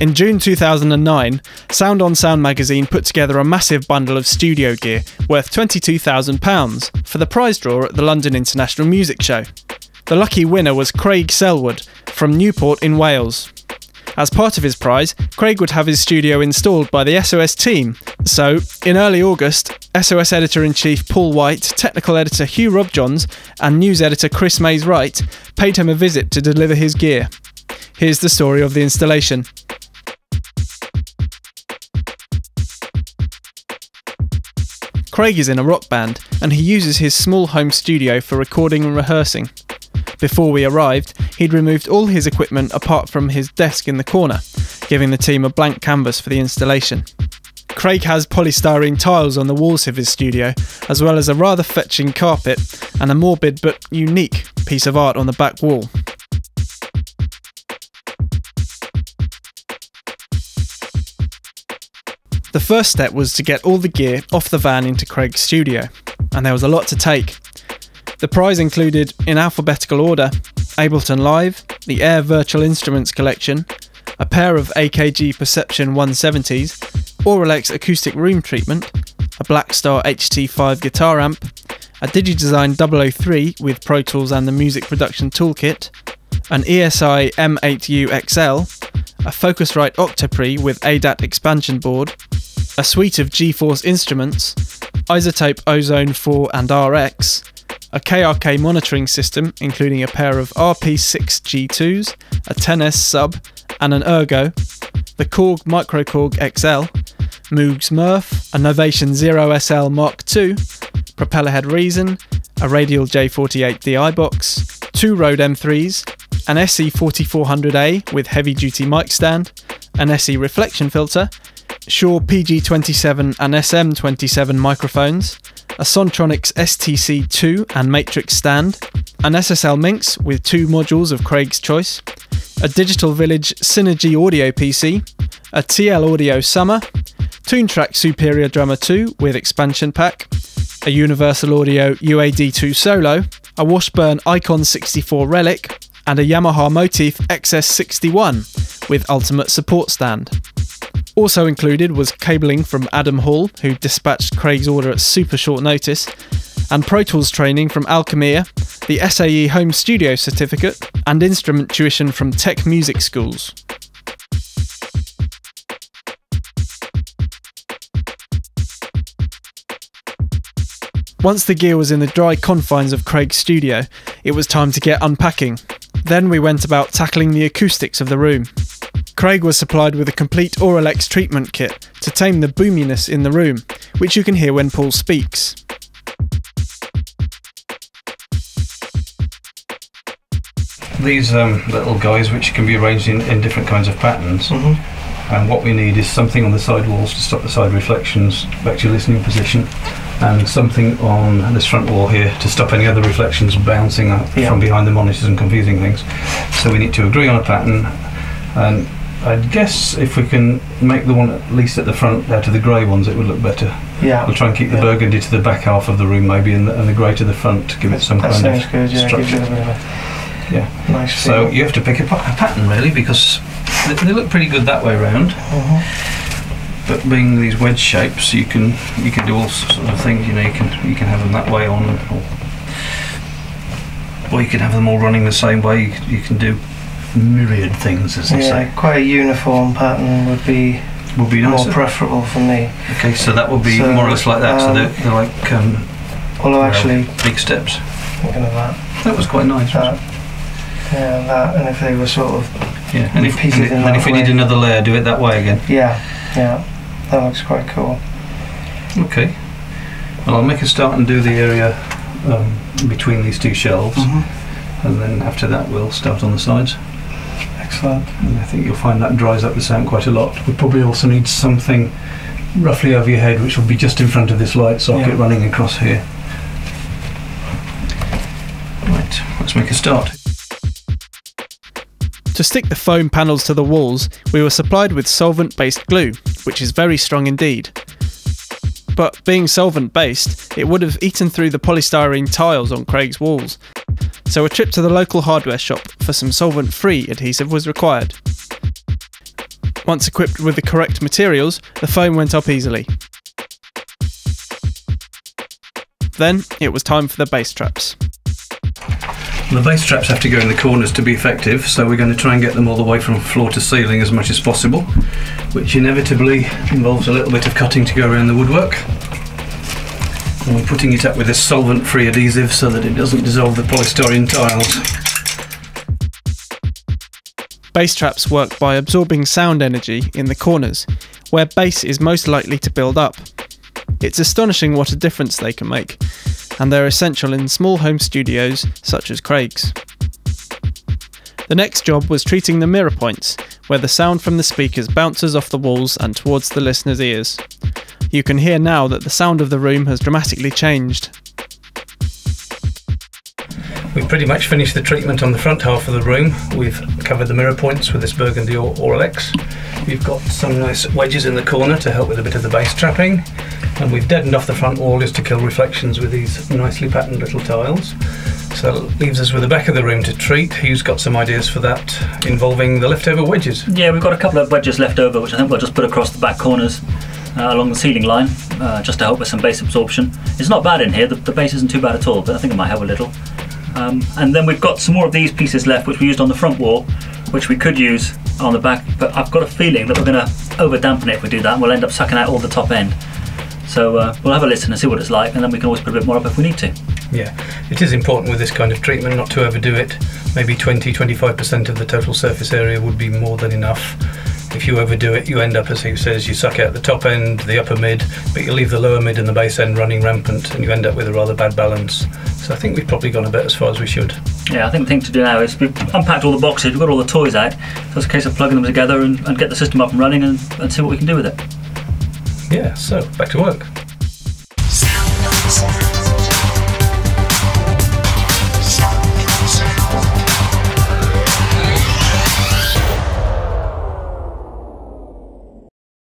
In June 2009, Sound on Sound magazine put together a massive bundle of studio gear worth £22,000 for the prize draw at the London International Music Show. The lucky winner was Craig Selwood from Newport in Wales. As part of his prize, Craig would have his studio installed by the SOS team. So, in early August, SOS Editor-in-Chief Paul White, Technical Editor Hugh Robjohns and News Editor Chris Mays-Wright paid him a visit to deliver his gear. Here's the story of the installation. Craig is in a rock band, and he uses his small home studio for recording and rehearsing. Before we arrived, he'd removed all his equipment apart from his desk in the corner, giving the team a blank canvas for the installation. Craig has polystyrene tiles on the walls of his studio, as well as a rather fetching carpet and a morbid but unique piece of art on the back wall. The first step was to get all the gear off the van into Craig's studio, and there was a lot to take. The prize included, in alphabetical order, Ableton Live, the Air Virtual Instruments Collection, a pair of AKG Perception 170s, Auralex Acoustic Room Treatment, a Blackstar HT5 guitar amp, a DigiDesign 003 with Pro Tools and the Music Production Toolkit, an ESI M8U XL, a Focusrite Octapre with ADAT expansion board, a suite of GeForce instruments, Isotope Ozone 4 and RX, a KRK monitoring system including a pair of RP6G2s, a 10S sub and an Ergo, the Korg Microkorg XL, Moog's Murph, a Novation Zero SL Mark II, Propellerhead Reason, a Radial J48 DI box, two Rode M3s, an SE4400A with heavy-duty mic stand, an SE reflection filter, Shure PG27 and SM27 microphones, a Sontronics STC2 and Matrix stand, an SSL Minx with two modules of Craig's choice, a Digital Village Synergy Audio PC, a TL Audio Summer, Toontrack Superior Drummer 2 with expansion pack, a Universal Audio UAD2 Solo, a Washburn Icon 64 Relic, and a Yamaha Motif XS61 with ultimate support stand. Also included was cabling from Adam Hall, who dispatched Craig's order at super short notice, and Pro Tools training from Alchemia, the SAE Home Studio Certificate, and instrument tuition from Tech Music Schools. Once the gear was in the dry confines of Craig's studio, it was time to get unpacking. Then we went about tackling the acoustics of the room. Craig was supplied with a complete Auralex treatment kit to tame the boominess in the room, which you can hear when Paul speaks. These little guys, which can be arranged in different kinds of patterns, and what we need is something on the side walls to stop the side reflections back to your listening position, and something on this front wall here to stop any other reflections bouncing up from behind the monitors and confusing things. So we need to agree on a pattern, and I'd guess if we can make the one at least at the front out of the grey ones, it would look better. Yeah. We'll try and keep the burgundy to the back half of the room maybe, and the grey to the front to give it some kind of good, structure. Nice so you have to pick a pattern really, because they look pretty good that way around. But being these wedge shapes, you can do all sorts of things. You know, you can have them that way on, or you can have them all running the same way. You can do myriad things, as they say. Quite a uniform pattern would be nicer. More preferable for me. Okay, so that would be more or less like that. So they're like although actually big steps. Thinking of that. That was quite nice. That, and if they were sort of and if we need another layer, do it that way again. Yeah, that looks quite cool. Okay, well, I'll make a start and do the area between these two shelves, and then after that we'll start on the sides. Excellent. And I think you'll find that dries up the sound quite a lot. We probably also need something roughly over your head, which will be just in front of this light socket running across here. Right, let's make a start. To stick the foam panels to the walls, we were supplied with solvent-based glue, which is very strong indeed. but being solvent based, it would have eaten through the polystyrene tiles on Craig's walls. So a trip to the local hardware shop for some solvent-free adhesive was required. Once equipped with the correct materials, the foam went up easily. Then it was time for the base traps. The base traps have to go in the corners to be effective, so we're going to try and get them all the way from floor to ceiling as much as possible, which inevitably involves a little bit of cutting to go around the woodwork. And we're putting it up with this solvent-free adhesive so that it doesn't dissolve the polystyrene tiles. Base traps work by absorbing sound energy in the corners, where bass is most likely to build up. It's astonishing what a difference they can make, and they're essential in small home studios such as Craig's. The next job was treating the mirror points, where the sound from the speakers bounces off the walls and towards the listener's ears. You can hear now that the sound of the room has dramatically changed. We've pretty much finished the treatment on the front half of the room. We've covered the mirror points with this burgundy Oral X. We've got some nice wedges in the corner to help with a bit of the base trapping. And we've deadened off the front wall just to kill reflections with these nicely patterned little tiles. So that leaves us with the back of the room to treat. Hugh's got some ideas for that involving the leftover wedges. Yeah, we've got a couple of wedges left over, which I think we'll just put across the back corners along the ceiling line, just to help with some base absorption. It's not bad in here, the base isn't too bad at all, but I think it might help a little. And then we've got some more of these pieces left, which we used on the front wall, which we could use on the back, but I've got a feeling that we're going to over dampen it if we do that, and we'll end up sucking out all the top end. So we'll have a listen and see what it's like, and then we can always put a bit more up if we need to. Yeah, it is important with this kind of treatment not to overdo it. Maybe 20-25% of the total surface area would be more than enough. If you overdo it, you end up, as Hugh says, you suck out the top end, the upper mid, but you leave the lower mid and the base end running rampant, and you end up with a rather bad balance. So I think we've probably gone a bit as far as we should. Yeah, I think the thing to do now is we've unpacked all the boxes, we've got all the toys out, so it's a case of plugging them together and get the system up and running and see what we can do with it. Yeah, so back to work.